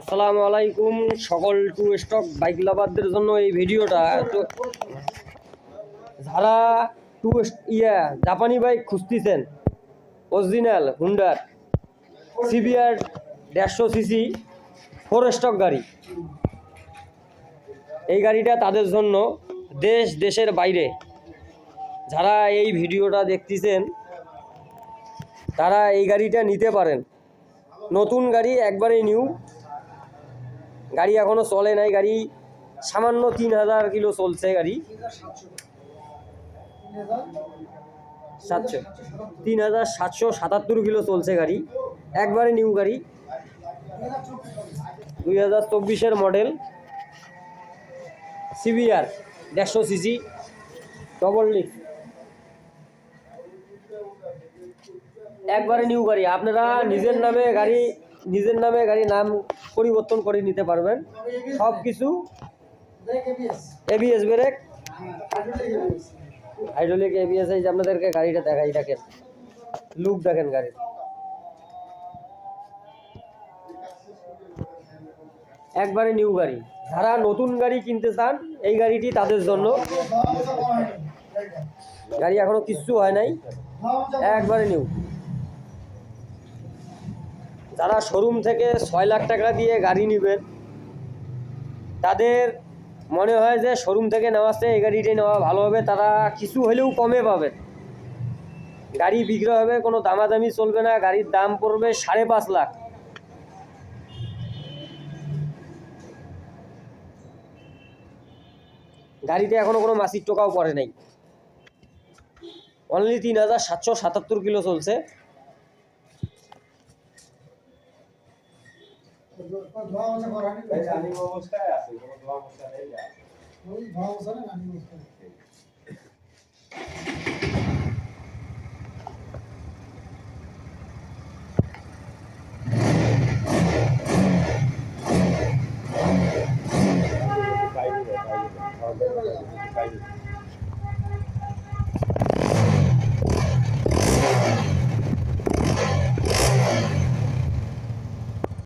আসসালামু আলাইকুম সকল টু স্টক বাইক লাভারদের জন্য এই ভিডিওটা। তো যারা জাপানি বাইক খুঁজতেছেন, অরিজিনাল হুন্ডার সিবিআর 150 সিসি 4 স্টক গাড়ি, এই গাড়িটা তাদের জন্য। দেশের বাইরে যারা এই ভিডিওটা দেখতেছেন তারা এই গাড়িটা নিতে পারেন। নতুন গাড়ি, একবারে নিউ গাড়ি, এখনো চলে নাই গাড়ি, সামান্য 3000 কিলো চলছে গাড়ি, 3777 কিলো চলছে গাড়ি, একবারে নিউ গাড়ি, 2024-এর model CBR 150 CC double disc, একবারে নিউ গাড়ি। আপনারা নিজের নামে গাড়ি নাম পরিবর্তন করে নিতে পারবেন। সব কিছু এবিএস ব্রেক, হাইড্রোলিক এবিএস। এই যে আপনাদেরকে গাড়িটা দেখাই, দেখেন লুক, দেখেন গাড়ির, একবারে নিউ গাড়ি। যারা নতুন গাড়ি কিনতে চান এই গাড়িটি তাদের জন্য। গাড়ি এখনো কিচ্ছু হয় নাই, একবারে নিউ। যারা শোরুম থেকে 6 লাখ টাকা দিয়ে গাড়ি নেবেন, তাদের মনে হয় যে শোরুম থেকে নেওয়ার চেয়ে এই গাড়িটাই নেওয়া ভালো হবে, তারা কিছু হলেও কমে পাবেন। গাড়ি বিক্রি হবে, কোনো দামাদামি চলবে না, গাড়ির দাম পড়বে 5.5 লাখ। গাড়িতে এখনো কোনো মাসিক টোকাও পড়ে নাই, অনলি 3777 কিলো চলছে।